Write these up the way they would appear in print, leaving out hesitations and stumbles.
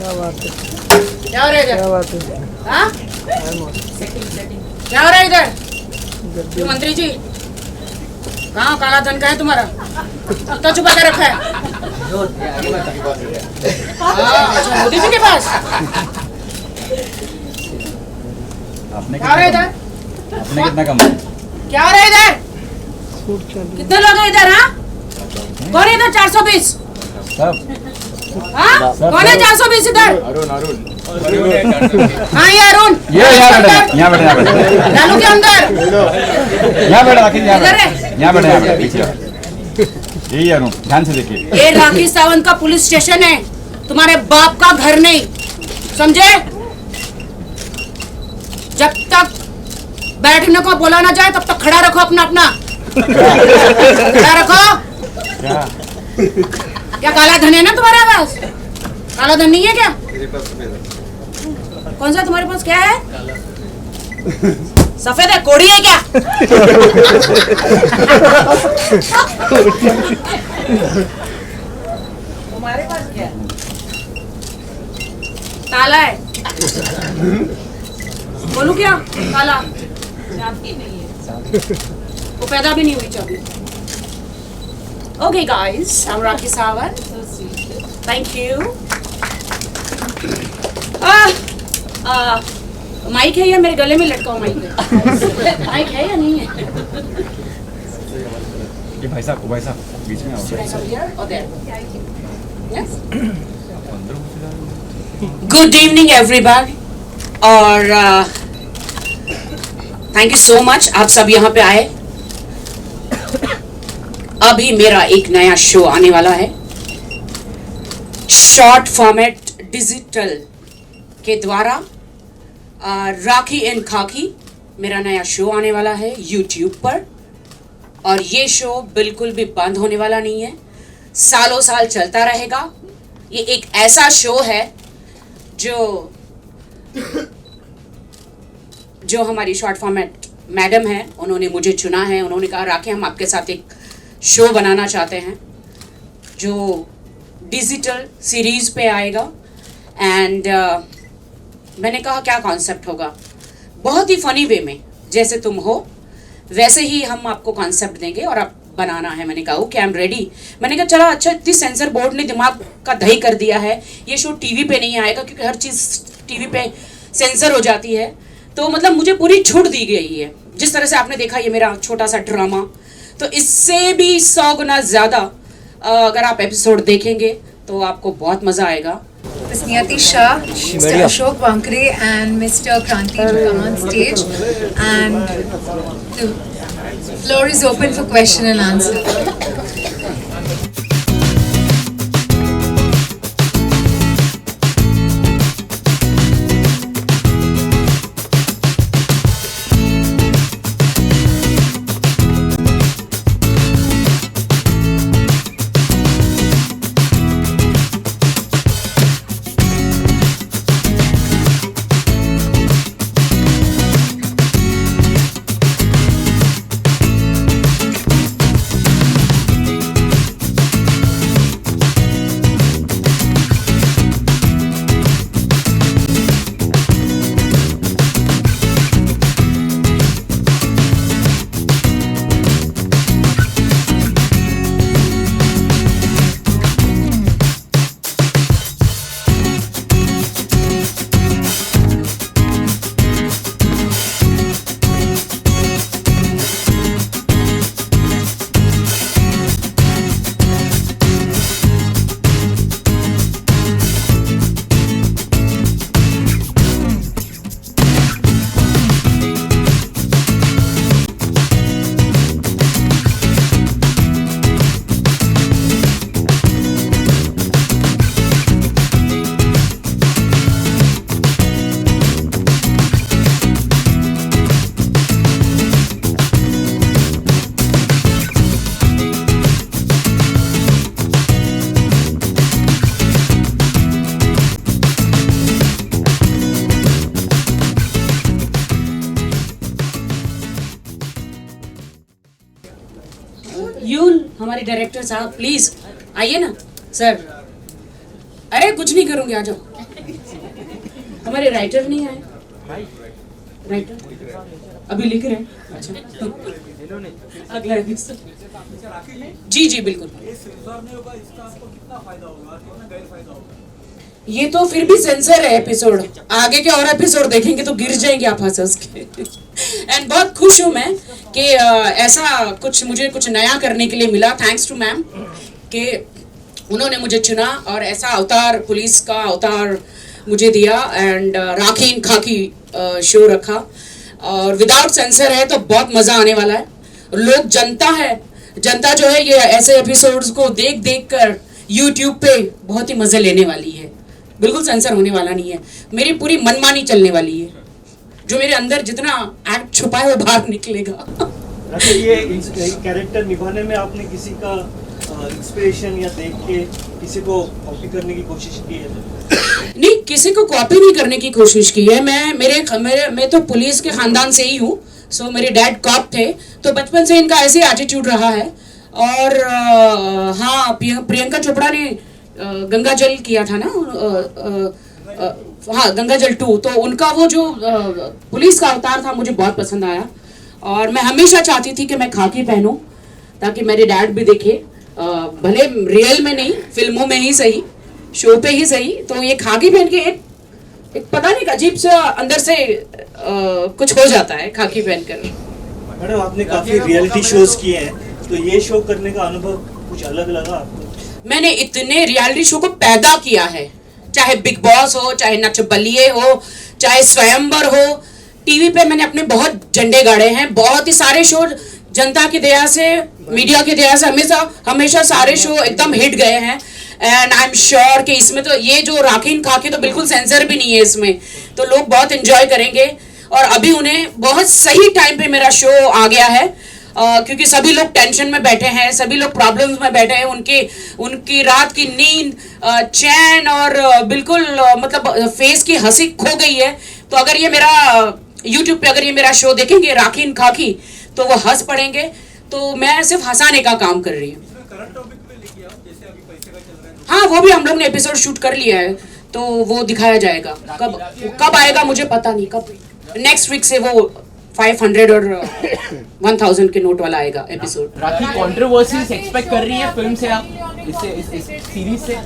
क्या बात है, क्या हो रहा है इधर? क्या बात है। हाँ? क्या हो रहा है इधर? ये मंत्री जी कहाँ काला धन का है तुम्हारा? तो छुपा के रखा है। अच्छा मोदी जी के पास। आपने क्या हो रहा है इधर? आपने कितना कमाया? क्या हो रहा है इधर? सूट चल कितने लोग हैं इधर? हाँ कौन है इधर? 420। सब हाँ कौन है 420 इधर? हाँ ये अरुण। ये यहाँ बैठे यहाँ बैठे लालू के अंदर। यहाँ बैठे राखी यहाँ इधर बैठे है। यहाँ बैठे पीछे यही अरुण ध्यान से देखिए ये राखी सावंत का पुलिस स्टेशन है, तुम्हारे बाप का घर नहीं, समझे? जब तक बैठने को बोला ना जाए तब तक खड़ा रखो अपना अपना। खड़ा रखो। क्या क्या काला धन है ना तुम्हारे पास? काला धन नहीं है क्या? कौन सा तुम्हारे पास क्या है? सफेद है, कोड़ी है क्या? तुम्हारे पास क्या है? काला है। बोलू क्या? काला चाबी नहीं है, वो पैदा भी नहीं हुई चाबी। Okay guys, I'm Rakhi Sawant. Thank you. Mic है या मेरे गले में लटका हुआ माइक है? माइक है या नहीं है? ये भाई साहब बीच में आओ Should I come here or there? Yes. Good evening everybody. और थैंक यू सो मच आप सब यहाँ पे आए। अभी मेरा एक नया शो आने वाला है, शॉर्ट फॉर्मेट डिजिटल के द्वारा राखी एंड खाकी मेरा नया शो आने वाला है यूट्यूब पर। और ये शो बिल्कुल भी बंद होने वाला नहीं है, सालों साल चलता रहेगा। ये एक ऐसा शो है जो हमारी शॉर्ट फॉर्मेट मैडम है, उन्होंने मुझे चुना है। उन्होंने कहा राखी हम आपके साथ एक शो बनाना चाहते हैं जो डिजिटल सीरीज पे आएगा। एंड मैंने कहा क्या कॉन्सेप्ट होगा? बहुत ही फनी वे में, जैसे तुम हो वैसे ही हम आपको कॉन्सेप्ट देंगे और आप बनाना है। मैंने कहा ओके आई एम रेडी। मैंने कहा चलो अच्छा, इतनी सेंसर बोर्ड ने दिमाग का दही कर दिया है, ये शो टीवी पे नहीं आएगा क्योंकि हर चीज़ टीवी पे सेंसर हो जाती है। तो मतलब मुझे पूरी छूट दी गई है। जिस तरह से आपने देखा ये मेरा छोटा सा ड्रामा, तो इससे भी 100 गुना ज़्यादा अगर आप एपिसोड देखेंगे तो आपको बहुत मज़ा आएगा। Ms. Niyati Shah, Mr. Ashok Bankre and Mr. Kranti to come on stage, and the floor is open for question and answer. हमारे डायरेक्टर साहब प्लीज आइए ना सर। अरे कुछ नहीं करूंगी, आ जाओ। हमारे राइटर नहीं आए, राइटर अभी लिख रहे हैं। अच्छा अगला एपिसोड। जी जी बिल्कुल। ये तो फिर भी सेंसर है एपिसोड, आगे के और एपिसोड देखेंगे तो गिर जाएंगे आप हंस के। एंड बहुत खुश हूँ मैं कि ऐसा कुछ मुझे कुछ नया करने के लिए मिला, थैंक्स टू मैम कि उन्होंने मुझे चुना और ऐसा अवतार, पुलिस का अवतार मुझे दिया एंड राखी इन खाकी शो रखा और विदाउट सेंसर है तो बहुत मज़ा आने वाला है। लोग जनता जो है ये ऐसे एपिसोड्स को देख देख कर यूट्यूब पे बहुत ही मज़े लेने वाली है। बिल्कुल सेंसर होने वाला नहीं है, मेरी पूरी मनमानी चलने वाली है, जो मेरे अंदर जितना एक्ट छुपा है वो बाहर निकलेगा। अच्छा, ये कैरेक्टर निभाने में आपने किसी का इंस्पिरेशन या देख के किसी को कॉपी करने की कोशिश की है? नहीं, किसी को कॉपी नहीं करने की कोशिश की है। मैं तो पुलिस के खानदान से ही हूँ। सो मेरे डैड कॉप थे तो बचपन से इनका ऐसे एटीट्यूड रहा है। और हाँ, प्रियंका चोपड़ा ने गंगा जल किया था ना, हाँ गंगा जल 2, तो उनका वो जो पुलिस का अवतार था मुझे बहुत पसंद आया और मैं हमेशा चाहती थी कि मैं खाकी पहनूं ताकि मेरे डैड भी देखे, भले रियल में नहीं, फिल्मों में ही सही, शो पे ही सही। तो ये खाकी पहन के एक पता नहीं अजीब सा अंदर से कुछ हो जाता है खाकी पहनकर। मैडम, आपने काफी रियलिटी शोज किए हैं, तो ये शो करने का अनुभव कुछ अलग लगा आपको? मैंने इतने रियलिटी शो को पैदा किया है, चाहे बिग बॉस हो, चाहे नच बलिए हो, चाहे स्वयंवर हो, टीवी पे मैंने अपने बहुत झंडे गाड़े हैं। बहुत ही सारे शो जनता की दया से, मीडिया की दया से हमेशा सारे शो एकदम हिट गए हैं एंड आई एम श्योर कि इसमें तो ये जो राखी इन खाकी तो बिल्कुल सेंसर भी नहीं है इसमें, तो लोग बहुत एंजॉय करेंगे। और अभी उन्हें बहुत सही टाइम पे मेरा शो आ गया है क्योंकि सभी लोग टेंशन में बैठे हैं, सभी लोग प्रॉब्लम्स में बैठे हैं, उनकी रात की नींद, चैन और बिल्कुल मतलब फेस की हंसी खो गई है। तो अगर ये मेरा यूट्यूब पे अगर ये मेरा शो देखेंगे राखी इन खाकी तो वो हंस पड़ेंगे। तो मैं सिर्फ हंसाने का काम कर रही हूँ। हाँ, वो भी हम लोग ने एपिसोड शूट कर लिया है तो वो दिखाया जाएगा। कब आएगा मुझे पता नहीं, कब नेक्स्ट वीक से वो 500 और 1000 के नोट वाला आएगा एपिसोड। राखी कंट्रोवर्सीज एक्सपेक्ट कर रही है फिल्म से आप, इस सीरीज से?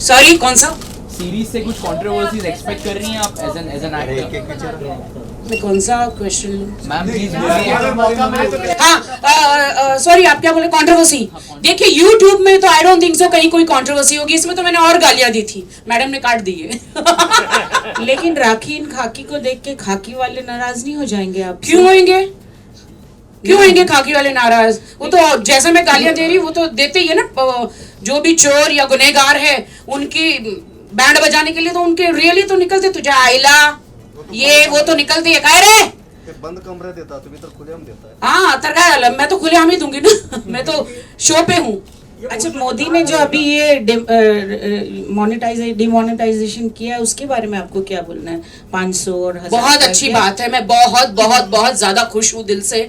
सॉरी, कौन सा सीरीज से कुछ कंट्रोवर्सीज एक्सपेक्ट कर रही हैं आप एज एन एक्टर? मैं कौन सा क्वेश्चन लूं? मैम प्लीज बोलिए। हाँ, सॉरी, आप क्या बोले? कंट्रोवर्सी? देखिए यूट्यूब में तो आई डोंट थिंक सो कहीं कोई कंट्रोवर्सी होगी। इसमें तो मैंने और गालियां दी थी, मैडम ने काट दी है। लेकिन राखी इन खाकी को देख के खाकी वाले नाराज नहीं हो जाएंगे आप? क्यों होंगे खाकी वाले नाराज? वो तो जैसे मैं गालियां दे रही हूँ वो तो देते ही है ना। जो भी चोर या गुनहगार है उनकी बैंड बजाने के लिए तो उनके रियली तो निकलते, तुझे आइला ये वो तो निकलती है। कह रहे बंद कमरे देता, तुम्हें तो खुलेआम देता है। हाँ, तरका मैं तो खुलेआम ही दूंगी ना। मैं तो शो पे हूँ। अच्छा, मोदी ने जो अभी ये डिमोनेटाइजेशन किया है उसके बारे में आपको क्या बोलना है? 500 और 1000 बहुत अच्छी बात है। मैं बहुत बहुत बहुत ज्यादा खुश हूँ दिल से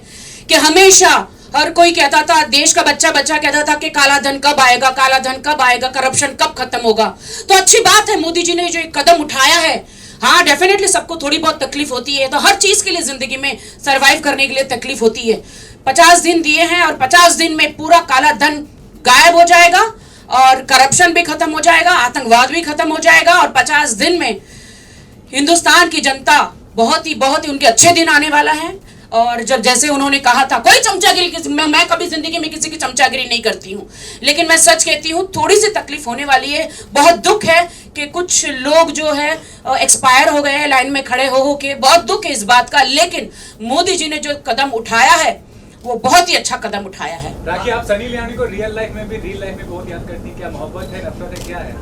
कि हमेशा हर कोई कहता था, देश का बच्चा कहता था कि काला धन कब आएगा, काला धन कब आएगा, करप्शन कब खत्म होगा। तो अच्छी बात है मोदी जी ने जो एक कदम उठाया है। हाँ, डेफिनेटली सबको थोड़ी बहुत तकलीफ होती है, तो हर चीज के लिए जिंदगी में सरवाइव करने के लिए तकलीफ होती है। 50 दिन दिए हैं और 50 दिन में पूरा काला धन गायब हो जाएगा और करप्शन भी खत्म हो जाएगा, आतंकवाद भी खत्म हो जाएगा और 50 दिन में हिंदुस्तान की जनता बहुत ही उनके अच्छे दिन आने वाला है। और जब जैसे उन्होंने कहा था, कोई चमचागिरी मैं कभी जिंदगी में किसी की चमचागिरी नहीं करती हूँ, लेकिन मैं सच कहती हूँ थोड़ी सी तकलीफ होने वाली है। बहुत दुख है कि कुछ लोग जो है एक्सपायर हो गए हैं लाइन में खड़े हो के, बहुत दुख है इस बात का। लेकिन मोदी जी ने जो कदम उठाया है वो बहुत ही अच्छा कदम उठाया है। राखी, आप सनी लियोनी को रियल लाइफ में बहुत याद करती हैं, क्या मोहब्बत है, नफरत है, क्या है?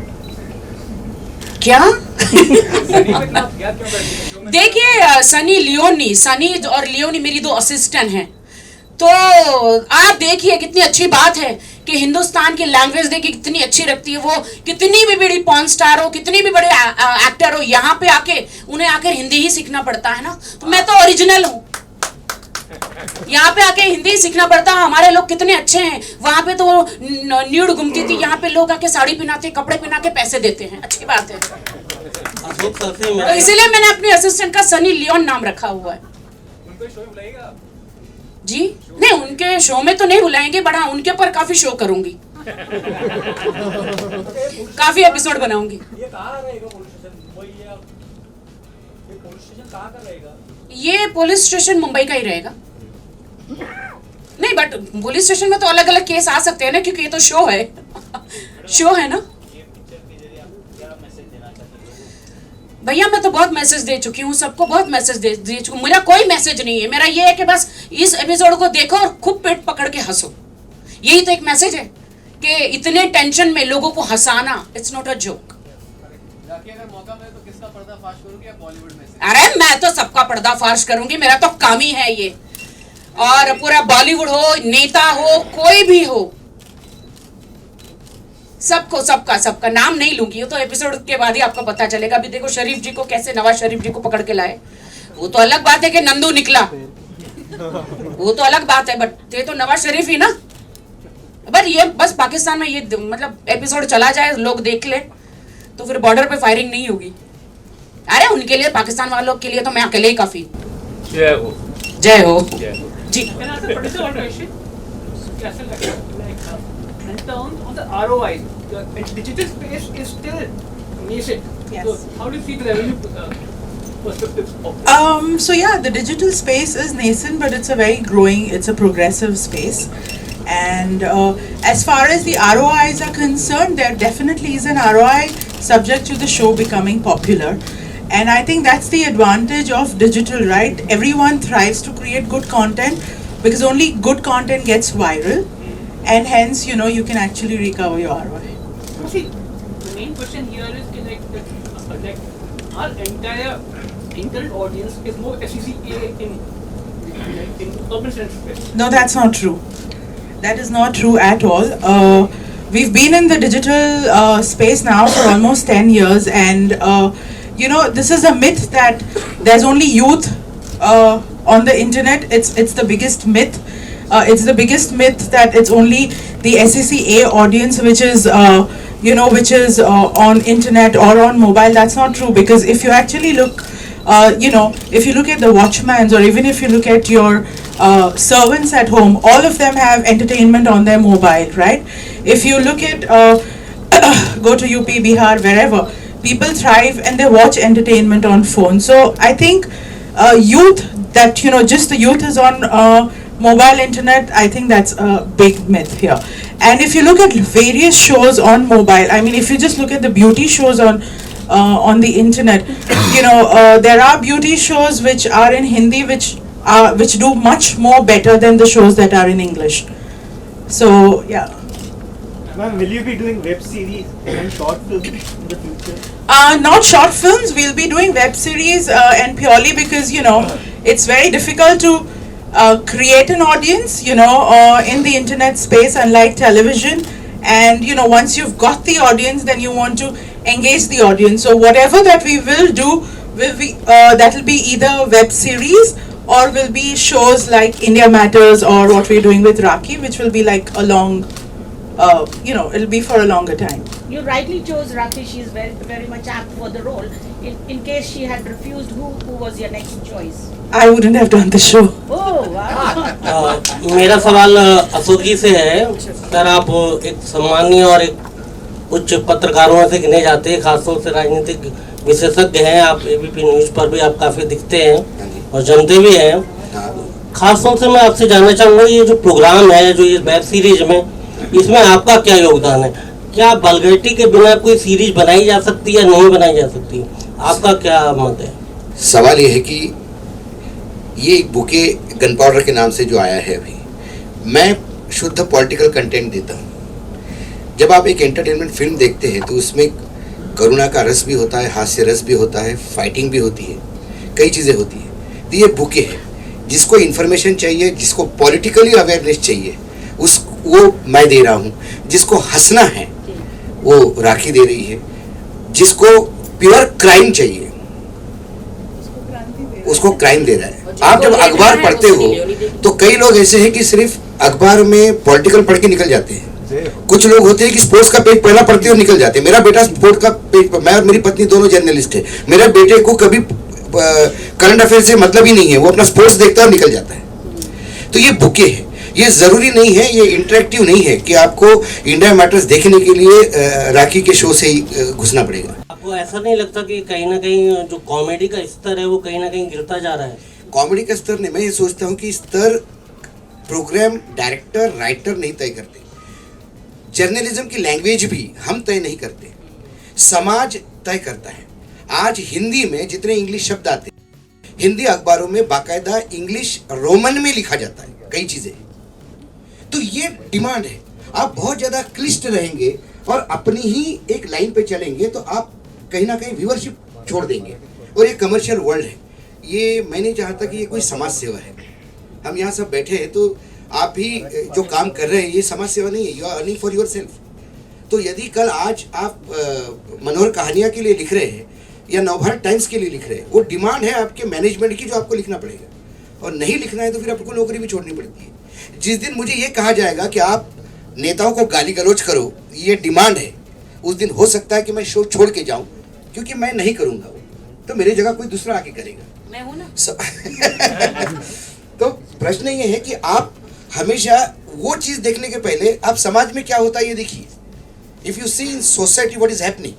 क्या? सनी को इतना याद क्यों करती हैं? देखिए, सनी और लियोनी मेरी 2 असिस्टेंट हैं। तो आप देखिए कितनी अच्छी बात है कि हिंदुस्तान की लैंग्वेज देखिए कितनी अच्छी रखती है। वो कितनी भी बड़ी पॉर्न स्टार हो, कितनी भी बड़े एक्टर हो, यहाँ पे आके उन्हें आकर हिंदी ही सीखना पड़ता है ना। तो मैं तो ओरिजिनल हूँ, यहाँ पे आके हिंदी सीखना पड़ता है। हमारे लोग कितने अच्छे हैं, वहाँ पे तो न्यूड घूमती थी, यहाँ पे लोग आके साड़ी पहनाते, कपड़े पहना के पैसे देते हैं। अच्छी बात है। तो इसीलिए मैंने अपने असिस्टेंट का सनी लियोन नाम रखा हुआ है। उनको शो में बुलाएगा आप? जी नहीं, उनके शो में तो नहीं बुलाएंगे, बट हाँ उनके ऊपर काफी शो करूंगी, काफी एपिसोड बनाऊंगी। ये कहाँ रहेगा पुलिस स्टेशन? मुंबई या ये पुलिस स्टेशन कहाँ का रहेगा? ये पुलिस स्टेशन मुंबई का ही रहेगा। नहीं बट पुलिस स्टेशन में तो अलग अलग केस आ सकते हैं ना, क्योंकि ये तो शो है शो है ना। भैया मैं तो बहुत मैसेज दे चुकी हूँ, सबको बहुत मैसेज दे चुकी हूँ। मेरा कोई मैसेज नहीं है, मेरा ये है कि बस इस एपिसोड को देखो और खूब पेट पकड़ के हंसो। यही तो एक मैसेज है कि इतने टेंशन में लोगों को हंसाना, इट्स नॉट अ जोक। अगर मौका मिले तो किसका पर्दाफाश करोगे या बॉलीवुड में से? अरे मैं तो सबका पर्दाफाश करूंगी, मेरा तो काम ही है ये। और पूरा बॉलीवुड हो, नेता हो, कोई भी हो, सबको सबका नाम नहीं लूंगी, तो एपिसोड के बाद ही आपको पता चलेगा। अभी देखो शरीफ जी को कैसे, नवाज शरीफ जी को पकड़ के लाए, वो तो अलग बात है कि नंदू निकला, वो तो अलग बात है, बट ये तो नवाज शरीफ ही ना। बट ये बस पाकिस्तान में ये मतलब एपिसोड चला जाए, लोग देख ले, तो फिर बॉर्डर पे फायरिंग नहीं होगी। अरे उनके लिए, पाकिस्तान वालों के लिए तो मैं अकेले ही काफी। जय हो। जय हो जी। In terms of the ROI, the digital space is still nascent. Yes. So how do you see the revenue perspectives of this? So yeah, the digital space is nascent, but it's a very growing, it's a progressive space. And as far as the ROIs are concerned, there definitely is an ROI subject to the show becoming popular. And I think that's the advantage of digital, right? Everyone thrives to create good content because only good content gets viral. And hence, you know, you can actually recover your ROI. See, the main question here is like our entire internet audience is more SECA in urban space. No, that's not true. That is not true at all. We've been in the digital space now for almost 10 years, and you know, this is a myth that there's only youth on the internet. It's the biggest myth. It's the biggest myth that it's only the SECA audience which is on internet or on mobile. That's not true, because if you actually look, if you look at the watchmans, or even if you look at your servants at home, all of them have entertainment on their mobile, right? If you look at go to UP, Bihar, wherever, people thrive and they watch entertainment on phone. So I think youth, that just the youth is on mobile internet, I think that's a big myth here. And if you look at various shows on mobile, I mean, if you just look at the beauty shows on the internet, there are beauty shows which are in Hindi which do much more better than the shows that are in English. So yeah. Ma'am, will you be doing web series and short films in the future? Not short films. We'll be doing web series, and purely because it's very difficult to create an audience, in the internet space, unlike television. And once you've got the audience, then you want to engage the audience. So whatever that we will do will be that will be either web series or will be shows like India Matters, or what we're doing with Rakhi, which will be like a long, it'll be for a longer time. You rightly chose Rakhi. She is very, very much apt for the role. In case she had refused, who was your next choice? I wouldn't have done the show. Oh wow! मेरा सवाल अशोक जी से है। Sir, आप एक सम्मानीय और एक उच्च पत्रकारों में से गिने जाते हैं, खासतौर से राजनीतिक विशेषज्ञ हैं आप। एबीपी न्यूज़ पर भी आप काफ़ी दिखते हैं और जमते भी हैं। खासतौर से मैं आपसे जानना चाहूँगा, ये जो प्रोग्राम है, जो ये वेब सीरीज में, इसमें आपका क्या योगदान है? क्या वल्गैरिटी के बिना कोई सीरीज बनाई जा सकती है या नहीं बनाई जा सकती? आपका क्या मत है? सवाल ये है कि ये एक बुके गन पाउडर के नाम से जो आया है, अभी मैं शुद्ध पॉलिटिकल कंटेंट देता हूँ। जब आप एक एंटरटेनमेंट फिल्म देखते हैं तो उसमें करुणा का रस भी होता है, हास्य रस भी होता है, फाइटिंग भी होती है, कई चीज़ें होती हैं। तो ये बुके है, जिसको इन्फॉर्मेशन चाहिए, जिसको पॉलिटिकली अवेयरनेस चाहिए, वो मैं दे रहा हूँ। जिसको हंसना है वो राखी दे रही है। जिसको प्योर क्राइम चाहिए उसको क्राइम दे रहा है। आप जब अखबार पढ़ते हो तो कई लोग ऐसे हैं कि सिर्फ अखबार में पॉलिटिकल पढ़ के निकल जाते हैं, कुछ लोग होते हैं कि स्पोर्ट्स का पेज पहला पढ़ते और निकल जाते हैं। मेरा बेटा स्पोर्ट्स का पेज, मैं और मेरी पत्नी दोनों जर्नलिस्ट है, मेरे बेटे को कभी करंट अफेयर से मतलब ही नहीं है, वो अपना स्पोर्ट्स देखता है और निकल जाता है। तो ये बुके है, ये जरूरी नहीं है, ये इंटरेक्टिव नहीं है कि आपको इंडिया मैटर्स देखने के लिए राखी के शो से ही घुसना पड़ेगा। आपको ऐसा नहीं लगता कि कहीं ना कहीं जो कॉमेडी का स्तर है वो कहीं ना कहीं गिरता जा रहा है? कॉमेडी का स्तर नहीं, मैं ये सोचता हूँ कि स्तर प्रोग्राम डायरेक्टर राइटर नहीं तय करते, जर्नलिज्म की लैंग्वेज भी हम तय नहीं करते, समाज तय करता है। आज हिंदी में जितने इंग्लिश शब्द आते हैं, हिंदी अखबारों में बाकायदा इंग्लिश रोमन में लिखा जाता है कई चीजें, तो ये डिमांड है। आप बहुत ज्यादा क्लिष्ट रहेंगे और अपनी ही एक लाइन पे चलेंगे तो आप कहीं ना कहीं व्यूअरशिप छोड़ देंगे, और ये कमर्शियल वर्ल्ड है। ये मैं नहीं चाहता कि ये कोई समाज सेवा है। हम यहाँ सब बैठे हैं तो आप भी जो काम कर रहे हैं ये समाज सेवा नहीं है, you are earning for yourself. तो यदि कल आज आप मनोहर कहानियाँ के लिए लिख रहे हैं या नवभारत टाइम्स के लिए लिख रहे हैं, वो डिमांड है आपके मैनेजमेंट की जो आपको लिखना पड़ेगा, और नहीं लिखना है तो फिर आपको नौकरी भी छोड़नी पड़ती है। जिस दिन मुझे ये कहा जाएगा कि आप नेताओं को गाली गलौज करो, ये डिमांड है, उस दिन हो सकता है कि मैं शो छोड़ के जाऊं, क्योंकि मैं नहीं करूंगा वो, तो मेरी जगह कोई दूसरा आके करेगा। मैं हूं ना। तो प्रश्न ये है कि आप हमेशा वो चीज देखने के पहले आप समाज में क्या होता है ये देखिए। If you see in society what is happening,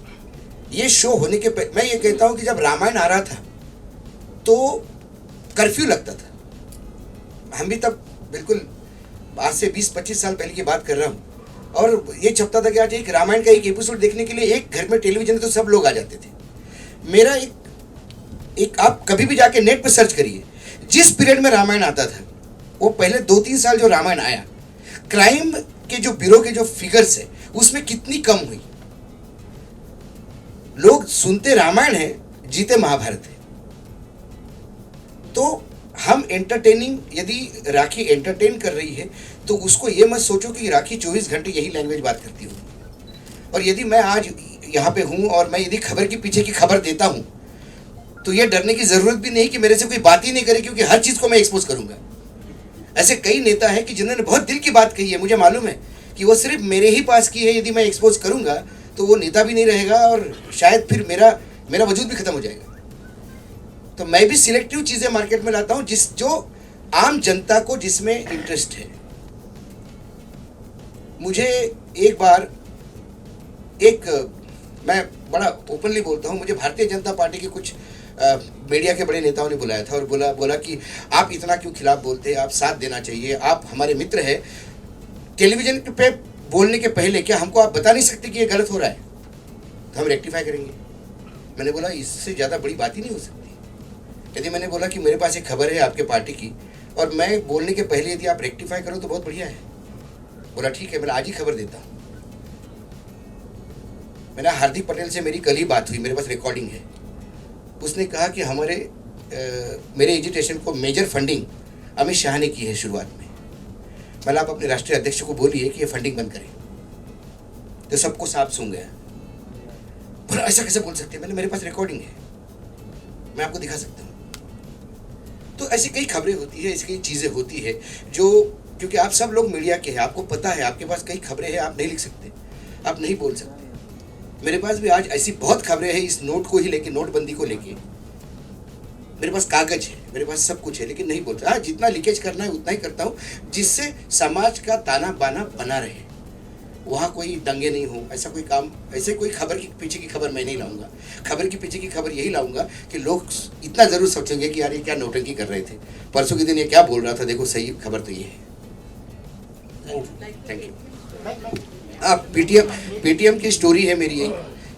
ये शो होने के पहले मैं ये कहता हूं कि जब रामायण आ रहा था तो कर्फ्यू लगता था, हम भी तब बिल्कुल आज से 20-25 साल पहले की बात कर रहा हूँ, और ये छपता था कि आज एक रामायण का एक एपिसोड देखने के लिए एक घर में टेलीविजन तो सब लोग आ जाते थे। मेरा एक आप कभी भी जाके नेट पे सर्च करिए, जिस पीरियड में रामायण आता था वो पहले 2-3 साल जो रामायण आया, क्राइम के जो ब्यूरो के जो फिगर्स है उसमें कितनी कम हुई। लोग सुनते रामायण है, जीते महाभारत है। तो हम एंटरटेनिंग, यदि राखी एंटरटेन कर रही है तो उसको ये मत सोचो कि राखी 24 घंटे यही लैंग्वेज बात करती होगी। और यदि मैं आज यहाँ पे हूँ और मैं यदि खबर के पीछे की खबर देता हूँ तो ये डरने की जरूरत भी नहीं कि मेरे से कोई बात ही नहीं करे, क्योंकि हर चीज को मैं एक्सपोज करूंगा। ऐसे कई नेता हैं कि जिन्होंने बहुत दिल की बात कही है, मुझे मालूम है कि वो सिर्फ मेरे ही पास की है, यदि मैं एक्सपोज करूंगा तो वो नेता भी नहीं रहेगा और शायद फिर मेरा वजूद भी खत्म हो जाएगा। तो मैं भी सिलेक्टिव चीजें मार्केट में लाता हूं जो आम जनता को जिसमें इंटरेस्ट है। मुझे एक बार मैं बड़ा ओपनली बोलता हूं, मुझे भारतीय जनता पार्टी के कुछ मीडिया के बड़े नेताओं ने बुलाया था और बोला कि आप इतना क्यों खिलाफ बोलते हैं, आप साथ देना चाहिए, आप हमारे मित्र हैं, टेलीविजन पे बोलने के पहले क्या हमको आप बता नहीं सकते कि ये गलत हो रहा है, तो हम रेक्टिफाई करेंगे। मैंने बोला इससे ज़्यादा बड़ी बात ही नहीं हो सकती। यदि मैंने बोला कि मेरे पास एक खबर है आपके पार्टी की और मैं बोलने के पहले यदि आप रेक्टिफाई करो तो बहुत बढ़िया है। बोला ठीक है, मैं आज ही खबर देता हूँ। मैंने हार्दिक पटेल से मेरी कल ही बात हुई, मेरे पास रिकॉर्डिंग है। उसने कहा कि मेरे एजुटेशन को मेजर फंडिंग अमित शाह ने की है शुरुआत में। मैंने आप अपने राष्ट्रीय अध्यक्ष को बोलिए कि ये फंडिंग बंद करें, तो सबको साफ सुन गया। बोला ऐसा कैसे बोल सकते हैं? मैंने मेरे पास रिकॉर्डिंग है, मैं आपको दिखा सकता हूँ। तो ऐसी कई खबरें होती है, ऐसी कई चीज़ें होती है जो, क्योंकि आप सब लोग मीडिया के हैं, आपको पता है, आपके पास कई खबरें हैं, आप नहीं लिख सकते, आप नहीं बोल सकते। मेरे पास भी आज ऐसी बहुत खबरें हैं इस नोट को ही लेके, नोटबंदी को लेके। मेरे पास कागज है, मेरे पास सब कुछ है, लेकिन नहीं बोलता। हाँ, जितना लीकेज करना है उतना ही करता हूँ, जिससे समाज का ताना बाना बना रहे, वहाँ कोई दंगे नहीं हो, ऐसा कोई काम, ऐसे कोई खबर की पीछे की खबर मैं नहीं लाऊंगा। खबर की पीछे की खबर यही लाऊंगा कि लोग इतना ज़रूर सोचेंगे कि यार ये क्या नौटंकी कर रहे थे, परसों के दिन ये क्या बोल रहा था, देखो सही खबर तो ये है। Thank you. पीटीएम की स्टोरी है मेरी,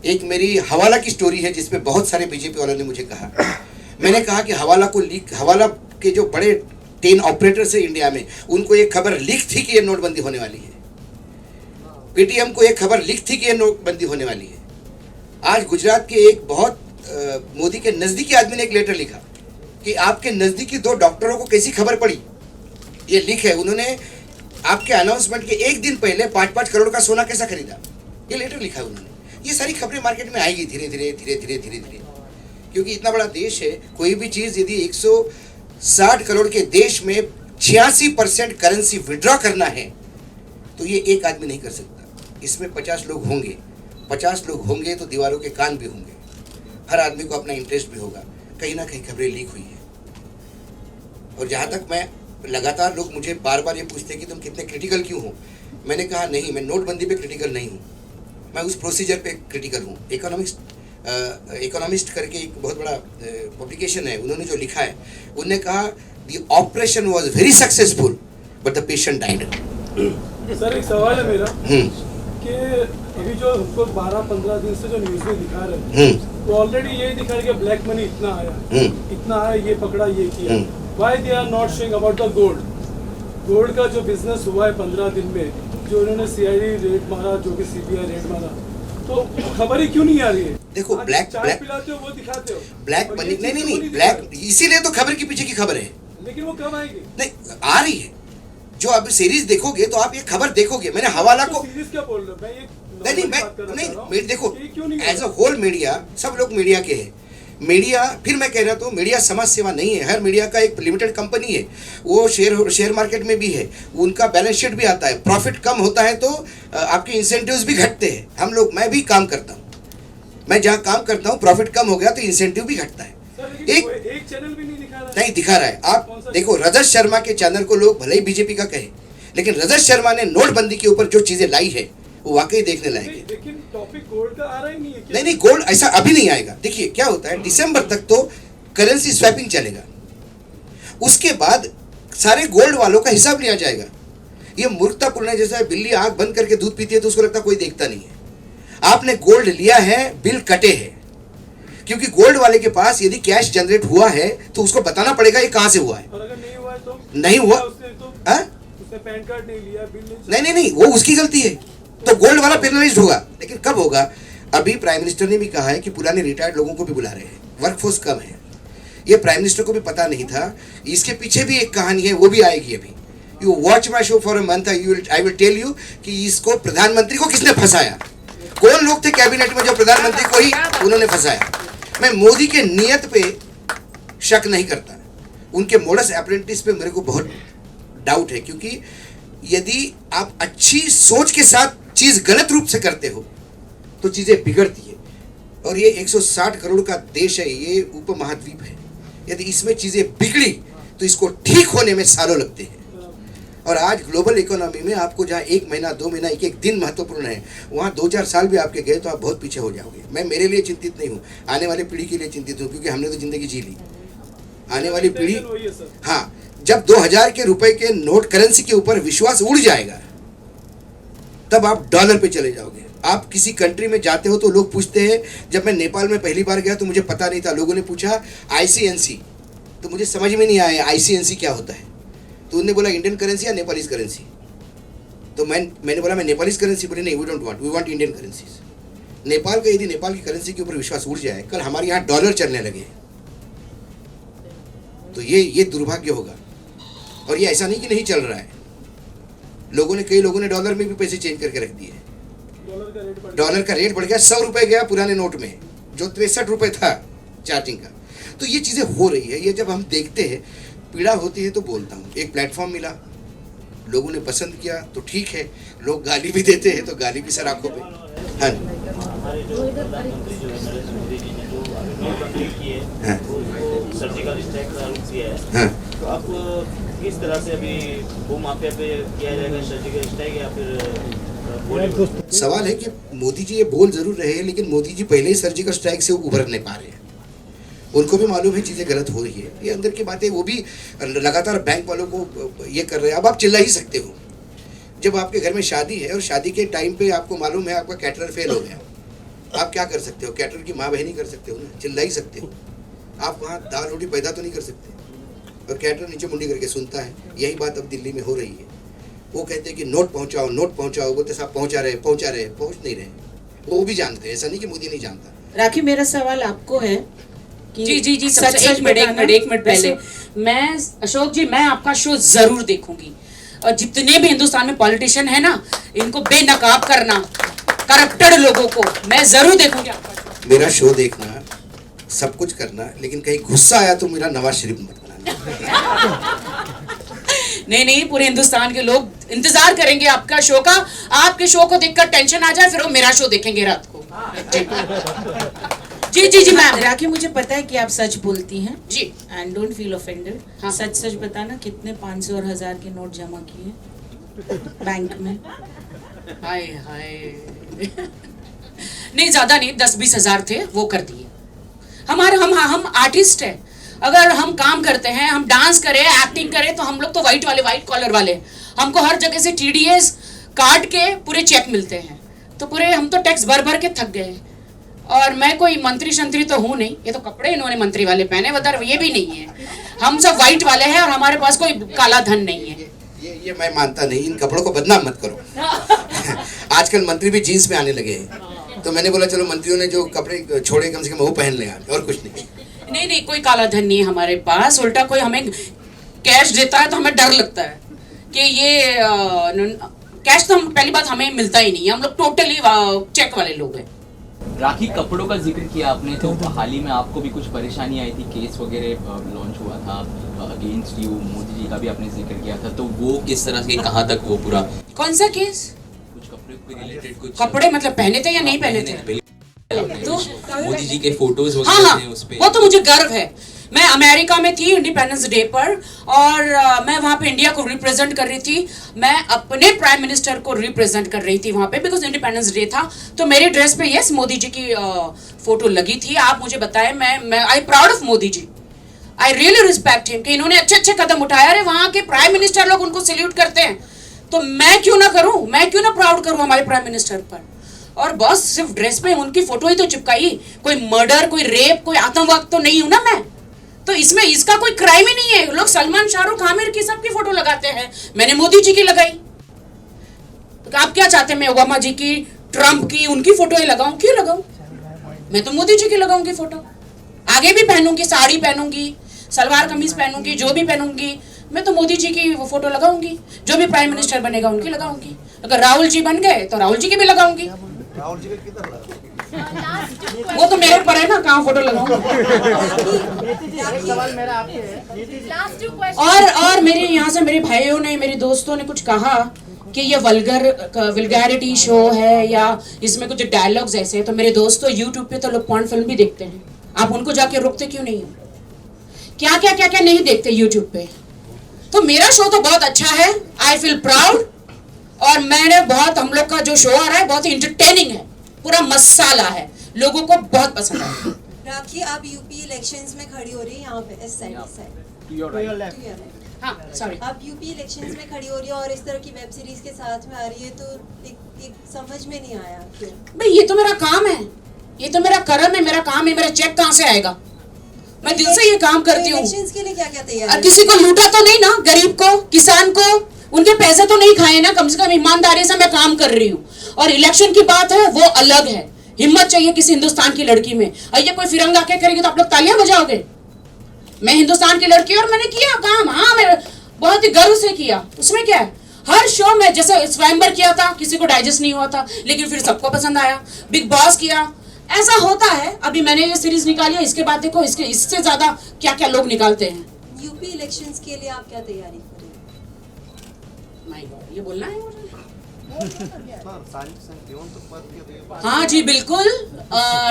एक मेरी हवाला की स्टोरी है जिसमें बहुत सारे बीजेपी वालों ने मुझे कहा। मैंने कहा कि हवाला के जो बड़े 10 ऑपरेटर्स है इंडिया में, उनको एक खबर लीक थी कि ये नोटबंदी होने वाली है। पीटीएम को एक खबर लीक थी कि ये नोटबंदी होने वाली है। आज गुजरात के एक बहुत मोदी के नज़दीकी आदमी ने एक लेटर लिखा कि आपके नज़दीकी 2 डॉक्टरों को कैसी खबर पड़ी, ये लीक है। उन्होंने आपके अनाउंसमेंट के एक दिन पहले 5-5 करोड़ का सोना कैसा खरीदा, ये लेटर लिखा है उन्होंने। ये सारी खबरें मार्केट में आएगी धीरे धीरे, क्योंकि इतना बड़ा देश है। कोई भी चीज़ यदि 160 करोड़ के देश में 86% करेंसी विड्रॉ करना है तो ये एक आदमी नहीं कर सकता। इसमें 50 लोग होंगे, 50 लोग होंगे तो दीवारों के कान भी होंगे, हर आदमी को अपना इंटरेस्ट भी होगा, कहीं ना कहीं खबरें लीक हुई है। और जहाँ तक मैं लगातार लोग मुझे बार बार ये पूछते हैं कि तुम कितने क्रिटिकल क्यों हो, मैंने कहा नहीं, मैं नोटबंदी पे क्रिटिकल नहीं हूँ, मैं उस प्रोसीजर पे क्रिटिकल हूँ। इकोनॉमिस्ट करके एक बहुत बड़ा पब्लिकेशन है, उन्होंने जो लिखा है, उन्होंने कहा the operation was very successful but the patient died. Sir एक सवाल है मेरा कि अभी जो हमको 12-15 दिन से जो न्यूज़ में दिखा रहे हैं तो ऑलरेडी ये दिखा रहे कि ब्लैक मनी इतना आया, ये पकड़ा, ये किया। Why they are not showing about the gold का जो बिजनेस हुआ है 15 दिन में, जो उन्होंने सीआईडी रेड मारा, जो कि सीबीआई रेड मारा, तो खबर ही क्यों नहीं आ रही है? देखो ब्लैक पिलाते हो वो दिखाते हो, ब्लैक मनी नहीं ब्लैक, इसीलिए तो खबर के पीछे की खबर है। लेकिन वो कब आएगी? नहीं आ रही है, जो आप सीरीज देखोगे तो आप ये खबर देखोगे। मैंने हवाला को सीरीज क्या बोल रहे हो? मैं देखो एज अ होल मीडिया, सब लोग मीडिया के हैं। मीडिया, फिर मैं कह रहा था मीडिया समाज सेवा नहीं है। हर मीडिया का एक लिमिटेड कंपनी है, वो शेयर मार्केट में भी है, उनका बैलेंस शीट भी आता है। प्रॉफिट कम होता है तो आपके इंसेंटिव्स भी घटते हैं। हम लोग, मैं भी काम करता हूँ, मैं जहाँ काम करता हूँ प्रॉफिट कम हो गया तो इंसेंटिव भी घटता है। एक चैनल भी नहीं दिखा रहा है। आप देखो रजत शर्मा के चैनल को लोग भले ही बीजेपी का कहे, लेकिन रजत शर्मा ने नोटबंदी के ऊपर जो चीजें लाई है वो वाकई देखने लायक है। लेकिन टॉपिक गोल्ड का आ रहा ही नहीं है। नहीं गोल्ड ऐसा अभी नहीं आएगा। देखिए क्या होता है, दिसंबर तक तो करेंसी स्वैपिंग चलेगा, उसके बाद सारे गोल्ड वालों का हिसाब लिया जाएगा। ये मूर्खतापूर्ण है, जैसा बिल्ली आंख बंद करके दूध पीती है तो उसको लगता कोई देखता नहीं है। आपने गोल्ड लिया है, बिल कटे हैं, क्योंकि गोल्ड वाले के पास यदि कैश जनरेट हुआ है तो उसको बताना पड़ेगा ये कहां से हुआ है। और अगर नहीं हुआ है तो नहीं हुआ, उसने पैन कार्ड नहीं लिया, बिल नहीं, वो उसकी गलती है, तो गोल्ड वाला पेनलाइज्ड होगा। लेकिन कब होगा? अभी प्राइम मिनिस्टर ने भी कहा है कि पुराने रिटायर्ड लोगों को भी बुला रहे हैं, वर्कफोर्स कम है। ये प्राइम मिनिस्टर को भी पता नहीं था। इसके पीछे भी एक कहानी है, वो भी आएगी अभी। You watch my show for a month, I will tell you कि इसको प्रधानमंत्री को किसने फंसाया, कौन लोग थे कैबिनेट में जो प्रधानमंत्री को ही उन्होंने फंसाया। मैं मोदी के नियत पे शक नहीं करता, उनके मोडस अप्रेंटिस पे मेरे को बहुत डाउट है, क्योंकि यदि आप अच्छी सोच के साथ चीज गलत रूप से करते हो तो चीजें बिगड़ती है। और ये 160 करोड़ का देश है, ये उपमहाद्वीप है, यदि इसमें चीजें बिगड़ी तो इसको ठीक होने में सालों लगते हैं। और आज ग्लोबल इकोनॉमी में आपको जहाँ 1 महीना 2 महीना 1 दिन महत्वपूर्ण है, वहाँ 2-4 साल भी आपके गए तो आप बहुत पीछे हो जाओगे। मैं मेरे लिए चिंतित नहीं हूँ, आने वाली पीढ़ी के लिए चिंतित हूँ, क्योंकि हमने तो जिंदगी जी ली। आने वाली पीढ़ी, हाँ, जब 2000 के रुपए के नोट करेंसी के ऊपर विश्वास उड़ जाएगा तब आप डॉलर पे चले जाओगे। आप किसी कंट्री में जाते हो तो लोग पूछते हैं, जब मैं नेपाल में पहली बार गया तो मुझे पता नहीं था, लोगों ने पूछा ICNC, तो मुझे समझ में नहीं आया ICNC क्या होता है। तो उन्होंने बोला इंडियन करेंसी या नेपालीज करेंसी, तो मैंने बोला मैं नेपालीज करेंसी, बोले नहीं, we want Indian currencies. Nepal का यदि नेपाल की करेंसी के ऊपर विश्वास उड़ जाए, कल हमारे यहाँ डॉलर चलने लगे तो ये दुर्भाग्य होगा। और ये ऐसा नहीं कि नहीं चल रहा है, कई लोगों ने डॉलर में भी पैसे चेंज करके रख दिए। डॉलर का रेट बढ़ गया, 100 रुपए गया पुराने नोट में, जो 63 रुपए था चार्जिंग का। तो ये चीजें हो रही है, ये जब हम देखते हैं पीड़ा होती है तो बोलता हूँ। एक प्लेटफॉर्म मिला, लोगों ने पसंद किया तो ठीक है, लोग गाली भी देते हैं तो गाली भी सर आंखों पे। हाँ सर्जिकल स्ट्राइक किया है, हाँ, तो आप किस तरह से अभी वो माफिया पे किया जाएगा सर्जिकल स्ट्राइक, या फिर सवाल है कि मोदी जी ये बोल जरूर रहे हैं, लेकिन मोदी जी पहले ही सर्जिकल स्ट्राइक से उभर नहीं पा रहे हैं। उनको भी मालूम है चीज़ें गलत हो रही है, ये अंदर की बातें, वो भी लगातार बैंक वालों को ये कर रहे हैं। अब आप चिल्ला ही सकते हो, जब आपके घर में शादी है और शादी के टाइम पे आपको मालूम है आपका कैटरर फेल हो गया, आप क्या कर सकते हो? कैटरर की माँ बहन ही कर सकते हो ना, चिल्ला ही सकते हो। आप वहाँ दाल रोटी पैदा तो नहीं कर सकते, और कैटरर नीचे मुंडी करके सुनता है। यही बात अब दिल्ली में हो रही है। वो कहते हैं कि नोट पहुँचाओ, नोट पहुँचाओ, बोलते साहब पहुँच नहीं रहे। वो भी जानते हैं, ऐसा नहीं कि मोदी नहीं जानता। राखी, मेरा सवाल आपको है कि जी सच एक मिनट पहले, मैं अशोक जी, मैं आपका शो जरूर देखूंगी, और जितने भी हिंदुस्तान में पॉलिटिशियन है ना, इनको बेनकाब करना, करप्टेड लोगों को मैं जरूर देखूंगी आपका शो। मेरा शो देखना, सब कुछ करना, लेकिन कहीं गुस्सा आया तो मेरा नवाज शरीफ मत बनाना। नहीं, पूरे हिंदुस्तान के लोग इंतजार करेंगे आपका शो का। आपके शो को देखकर टेंशन आ जाए फिर वो मेरा शो देखेंगे रात को। जी जी जी मैम। राखी, मुझे पता है कि आप सच बोलती हैं जी, एंड डोंट फील ऑफेंडेड। हाँ। सच सच बताना, कितने 500 और 1000 के नोट जमा किए बैंक में? हाय हाय नहीं, ज्यादा नहीं, 10-20 हजार थे, वो कर दिए। हम आर्टिस्ट हैं, अगर हम काम करते हैं, हम डांस करें, एक्टिंग करें, तो हम लोग तो व्हाइट कॉलर वाले, हमको हर जगह से TDS काट के पूरे चेक मिलते हैं, तो पूरे हम तो टैक्स भर के थक गए। और मैं कोई मंत्री शंत्री तो हूँ नहीं, ये तो कपड़े इन्होंने मंत्री वाले पहने, बता ये भी नहीं है, हम सब व्हाइट वाले हैं और हमारे पास कोई काला धन नहीं है। ये मैं मानता नहीं, इन कपड़ों को बदनाम मत करो। आजकल मंत्री भी जीन्स में आने लगे हैं, तो मैंने बोला चलो मंत्रियों ने जो कपड़े छोड़े कम से कम वो पहन ले, और कुछ नहीं। नहीं, कोई काला धन नहीं है हमारे पास, उल्टा कोई हमें कैश देता है तो हमें डर लगता है कि ये कैश तो हम पहली बात हमें मिलता ही नहीं है, हम लोग टोटली चेक वाले लोग हैं। राखी, कपड़ों का जिक्र किया आपने, तो हाल ही में आपको भी कुछ परेशानी आई थी, केस वगैरह लॉन्च हुआ था अगेंस्ट यू, मोदी जी का भी आपने जिक्र किया था, तो वो किस तरह से, कहाँ तक वो पूरा? कौन सा केस? कुछ कपड़े के रिलेटेड, कुछ कपड़े मतलब पहने थे या नहीं पहने थे? तो मोदी जी के फोटोज हाँ, उस पे वो तो मुझे गर्व है। मैं अमेरिका में थी इंडिपेंडेंस डे पर, और मैं वहाँ पे इंडिया को रिप्रेजेंट कर रही थी, मैं अपने प्राइम मिनिस्टर को रिप्रेजेंट कर रही थी वहाँ पे, बिकॉज इंडिपेंडेंस डे था। तो मेरी ड्रेस पे यस मोदी जी की फोटो लगी थी। आप मुझे बताएं, मैं I proud of Modi ji, I really respect him कि इन्होंने अच्छे कदम उठाया। अरे वहाँ के प्राइम मिनिस्टर लोग उनको सैल्यूट करते हैं, तो मैं क्यों ना करूँ, मैं क्यों ना प्राउड करूँ हमारे प्राइम मिनिस्टर पर। और बस सिर्फ ड्रेस पे उनकी फोटो ही तो चिपकाई, कोई मर्डर, कोई रेप, कोई आतंकवाद तो नहीं हूं ना मैं, तो इसमें इसका कोई क्राइम ही नहीं है। लोग सलमान, शाहरुख, आमिर की सबकी फोटो लगाते हैं, मैंने मोदी जी की लगाई। तो आप क्या चाहते हैं, मैं ओबामा जी की, ट्रंप की, उनकी फोटो ही लगाऊं? क्यों लगाऊं? मैं तो मोदी जी की लगाऊंगी फोटो। आगे भी पहनूंगी, साड़ी पहनूंगी, सलवार कमीज पहनूंगी, जो भी पहनूंगी, मैं तो मोदी जी की वो फोटो लगाऊंगी। जो भी प्राइम मिनिस्टर बनेगा उनकी लगाऊंगी। अगर राहुल जी बन गए तो राहुल जी की भी लगाऊंगी। राहुल जी का किधर लगा? वो तो मेरे ऊपर है ना, कहाँ फोटो लगाऊं। सवाल मेरा आपसे है, और मेरे यहाँ से मेरे भाइयों ने, मेरे दोस्तों ने कुछ कहा कि ये वल्गैरिटी शो है या इसमें कुछ डायलॉग्स ऐसे हैं। तो मेरे दोस्तों, यूट्यूब पे तो लोग पॉर्न फिल्म भी देखते हैं, आप उनको जाके रोकते क्यों नहीं हो? क्या नहीं देखते यूट्यूब पे? तो मेरा शो तो बहुत अच्छा है, आई फील प्राउड। और मैंने बहुत, हम लोग का जो शो आ रहा है बहुत इंटरटेनिंग है, पूरा मसाला है, लोगों को बहुत पसंद है। राखी, आप यूपी इलेक्शंस में खड़ी हो रही है यहाँ पे, इस साइड हाँ, सॉरी, आप यूपी इलेक्शंस में खड़ी हो रही है और इस तरह की वेब सीरीज के साथ में आ रही है, तो एक समझ में नहीं आया क्यों? भाई ये तो मेरा काम है, ये तो मेरा कर्म है, मेरा काम है, मेरा चेक कहाँ से आएगा? मैं दिल से ये काम करती हूँ। इलेक्शंस के लिए क्या तैयार? किसी को लूटा तो नहीं ना, गरीब को, किसान को, उनके पैसे तो नहीं खाए ना, कम से कम ईमानदारी से मैं काम कर रही हूँ। और इलेक्शन की बात है वो अलग है, हिम्मत चाहिए किसी हिंदुस्तान की लड़की में। और ये कोई फिरंगा के करेगी तो आप लोग तालियां बजाओगे? मैं हिंदुस्तान की लड़की और मैंने किया काम, हाँ, मैं बहुत ही गर्व से किया, उसमें क्या है। हर शो में, जैसे स्वयंवर किया था, किसी को डाइजेस्ट नहीं हुआ था, लेकिन फिर सबको पसंद आया। बिग बॉस किया, ऐसा होता है। अभी मैंने ये सीरीज निकाली है, इसके बाद देखो इससे ज्यादा क्या क्या लोग निकालते हैं। यूपी इलेक्शंस के लिए आप क्या तैयारी कर रही हैं? माय गॉड, ये बोलना है मुझे? तो हाँ जी बिल्कुल,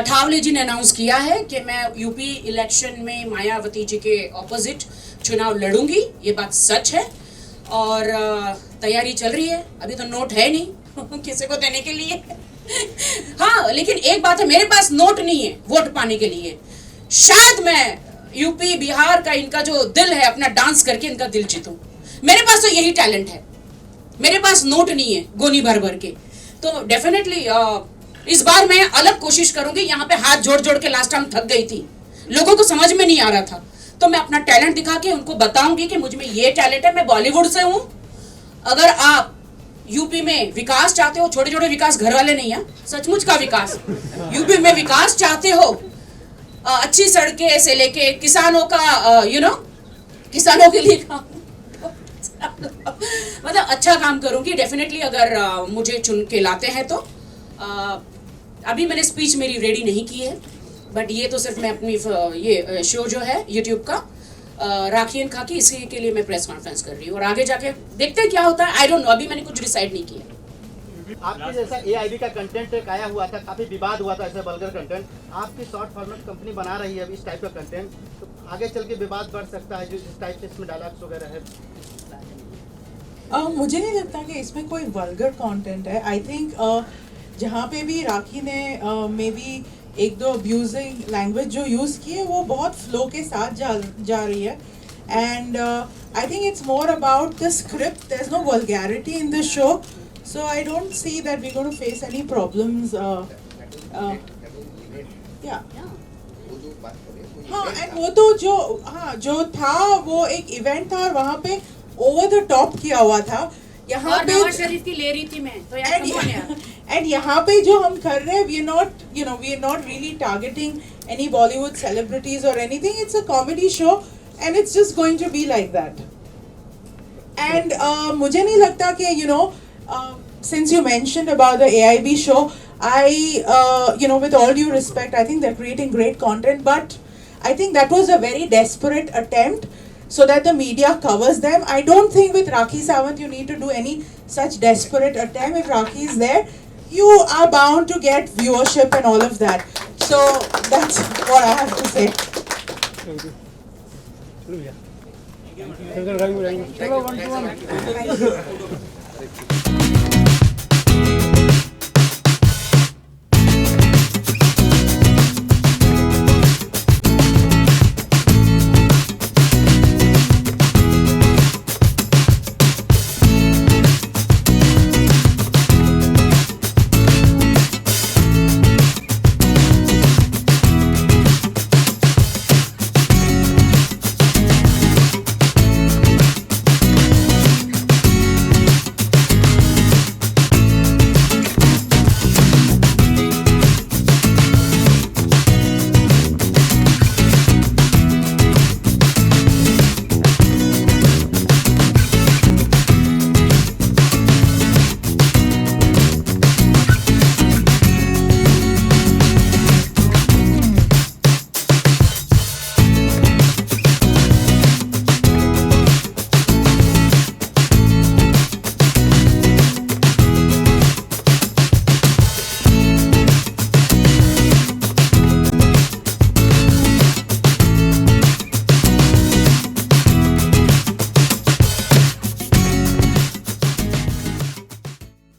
ठावले जी ने अनाउंस किया है कि मैं यूपी इलेक्शन में मायावती जी के ऑपोजिट चुनाव लड़ूंगी, ये बात सच है। और तैयारी चल रही है, अभी तो नोट है नहीं किसी को देने के लिए हाँ, लेकिन एक बात है, मेरे पास नोट नहीं है वोट पाने के लिए। शायद मैं यूपी बिहार का इनका जो दिल है, अपना डांस करके इनका दिल जीतूं। मेरे पास तो यही टैलेंट है, मेरे पास नोट नहीं है गोनी भर भर के। तो डेफिनेटली इस बार मैं अलग कोशिश करूंगी। यहाँ पे हाथ जोड़ जोड़ के लास्ट टाइम थक गई थी, लोगों को समझ में नहीं आ रहा था, तो मैं अपना टैलेंट दिखा के उनको बताऊंगी कि मुझ में ये टैलेंट है। मैं बॉलीवुड से हूँ। अगर आप यूपी में विकास चाहते हो, छोटे छोटे विकास, घर वाले नहीं है, सचमुच का विकास, यूपी में विकास चाहते हो, अच्छी सड़कें से लेके किसानों का किसानों के लिए काम मतलब अच्छा काम करूंगी डेफिनेटली, अगर मुझे चुन के लाते हैं तो। अभी मैंने स्पीच मेरी रेडी नहीं की है, बट ये तो सिर्फ मैं अपनी ये शो जो है यूट्यूब का राखी एंड खाकी, इसी के लिए मैं प्रेस कॉन्फ्रेंस कर रही हूँ और आगे जाके देखते हैं क्या होता है। आई डोंट नो, अभी मैंने कुछ डिसाइड नहीं किया। आपके जैसा एआईबी का कंटेंट एक आया हुआ था, काफी विवाद हुआ था, ऐसे वल्गर कंटेंट। आपकी शॉर्ट फॉर्मेट कंपनी बना रही है अभी इस टाइप का कंटेंट, तो आगे चल के विवाद बढ़ सकता है जो जिस टाइप से इसमें डायलॉग्स वगैरह है। मुझे नहीं लगता कि इसमें कोई वल्गर कंटेंट है। आई थिंक जहाँ पे भी राखी ने मे बी एक दो अब्यूजिंग लैंग्वेज जो यूज़ की है वो बहुत फ्लो के साथ जा रही है। And I think it's more about the script, there is no vulgarity in the show, so I don't see that we're going to face any problems. Yeah. हाँ, and वो तो जो था वो एक इवेंट था और वहाँ पे ओवर द टॉप किया हुआ था। यहाँ पे नवाज शरीफ की ले रही थी मैं तो यार and यहाँ पे जो हम कर रहे हैं, we are not really targeting any Bollywood celebrities or anything. It's a comedy show and it's just going to be like that. And मुझे नहीं लगता कि since you mentioned about the AIB show, with all due respect, I think they're creating great content, but I think that was a very desperate attempt so that the media covers them. I don't think with Rakhi Sawant you need to do any such desperate attempt. If Rakhi is there, you are bound to get viewership and all of that. So that's what I have to say. Thank you. Chalo, one.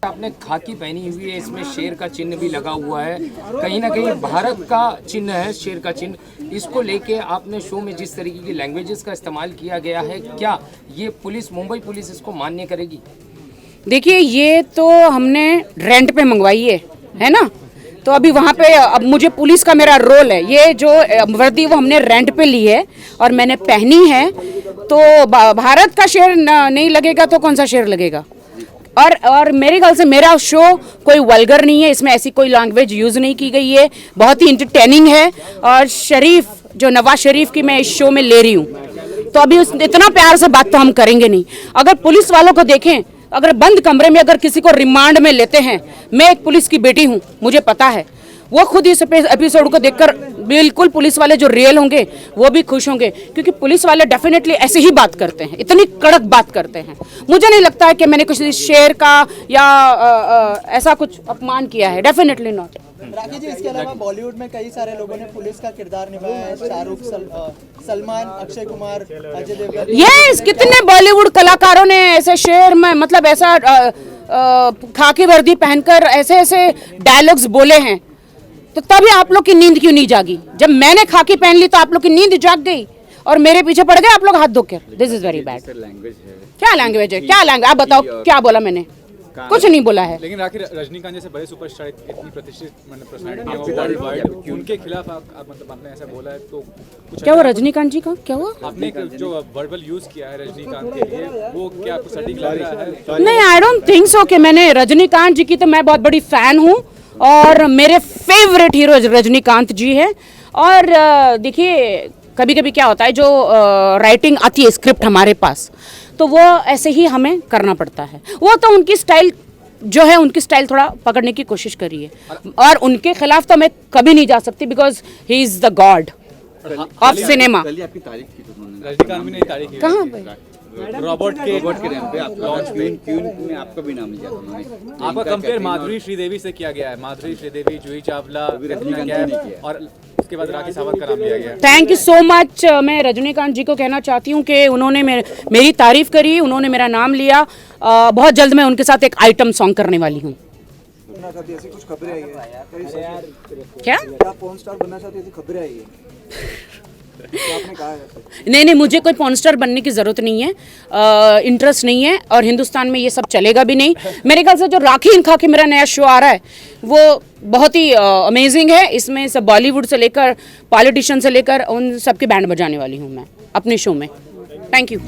आपने खाकी पहनी हुई है, इसमें शेर का चिन्ह भी लगा हुआ है, कहीं ना कहीं भारत का चिन्ह है, शेर का चिन्ह। इसको लेके आपने शो में जिस तरीके की लैंग्वेजेस का इस्तेमाल किया गया है, क्या ये पुलिस, मुंबई पुलिस इसको मान्य करेगी? देखिए, ये तो हमने रेंट पे मंगवाई है ना, तो अभी वहाँ पे अब मुझे पुलिस का मेरा रोल है। ये जो वर्दी वो हमने रेंट पे ली है और मैंने पहनी है, तो भारत का शेर नहीं लगेगा तो कौन सा शेर लगेगा? और मेरे ख्याल से मेरा शो कोई वल्गर नहीं है, इसमें ऐसी कोई लैंग्वेज यूज़ नहीं की गई है, बहुत ही इंटरटेनिंग है। और शरीफ, जो नवाज शरीफ की मैं इस शो में ले रही हूँ, तो अभी इतना प्यार से बात तो हम करेंगे नहीं। अगर पुलिस वालों को देखें, अगर बंद कमरे में अगर किसी को रिमांड में लेते हैं, मैं एक पुलिस की बेटी हूँ, मुझे पता है, वो खुद इस एपिसोड को देखकर बिल्कुल पुलिस वाले जो रियल होंगे वो भी खुश होंगे, क्योंकि पुलिस वाले डेफिनेटली ऐसे ही बात करते हैं, इतनी कड़क बात करते हैं। मुझे नहीं लगता है कि मैंने किसी शेर का या ऐसा कुछ अपमान किया है, डेफिनेटली नॉट। राखी जी, इसके अलावा बॉलीवुड में कई सारे लोगों ने पुलिस का किरदार निभाया है, शाहरुख, सलमान, अक्षय कुमार, अजय देवगन। यस, कितने बॉलीवुड कलाकारों ने ऐसे शेर में, मतलब ऐसा खाकी वर्दी पहनकर ऐसे ऐसे डायलॉग्स बोले हैं, तो तभी आप लोग की नींद क्यों नहीं जागी? जब मैंने खाकी पहन ली तो आप लोग की नींद जाग गई और मेरे पीछे पड़ गए आप लोग हाथ धोकर। This is very bad. क्या लैंग्वेज है? क्या लैंग्वेज? आप बताओ क्या बोला मैंने? कुछ नहीं बोला है। लेकिन राखी, रजनीकांत जैसे बड़े सुपरस्टार, इतनी प्रतिष्ठित पर्सनालिटी वर्ल्ड वाइड, उनके खिलाफ मतलब आपने ऐसा बोला है, तो कुछ क्या हुआ रजनीकांत जी का? क्या हुआ? आपने जो वर्बल यूज किया है रजनीकांत के लिए, वो क्या कुछ सटीक लग रहा है? नहीं, आई डोंट थिंक सो कि मैंने रजनीकांत जी की, तो मैं बहुत बड़ी फैन हूँ और मेरे फेवरेट हीरो रजनीकांत जी है। और देखिए, कभी कभी क्या होता है, जो राइटिंग आती है, स्क्रिप्ट हमारे पास, तो वो ऐसे ही हमें करना पड़ता है। वो तो उनकी स्टाइल जो है, उनकी स्टाइल थोड़ा पकड़ने की कोशिश करी है, और उनके खिलाफ तो मैं कभी नहीं जा सकती, because he is the God. Of cinema. कल ही आपकी तारीफ की थी उन्होंने। रजनीकांत भी ने तारीफ की। कहाँ पे? रॉबर्ट के नाम पे आप लॉन्च में आपका भी नाम लिया था उन्होंने। आपका कंपेयर माधुरी श्रीदेवी से किया गया है। माधुरी श्रीदेवी, जूही चावला, कटरीना कैफ और उसके बाद राखी सावंत का नाम लिया गया है। Thank you so much. मैं रजनीकांत जी को कहना चाहती हूँ कि उन्होंने मेरी तारीफ करी, उन्होंने मेरा नाम लिया। बहुत जल्द मैं उनके साथ एक आइटम सॉन्ग करने वाली हूँ। ऐसी कुछ खबरें आई है क्या पॉर्न स्टार बनना चाहती है? खबरें आई है तो आपने कहा है नहीं, मुझे कोई पॉर्न स्टार बनने की ज़रूरत नहीं है, इंटरेस्ट नहीं है, और हिंदुस्तान में ये सब चलेगा भी नहीं। मेरे ख्याल से जो राखी इन खाके मेरा नया शो आ रहा है वो बहुत ही अमेजिंग है। इसमें सब बॉलीवुड से लेकर पॉलिटिशियन से लेकर उन सबके बैंड बजाने वाली हूँ मैं अपने शो में। Thank you.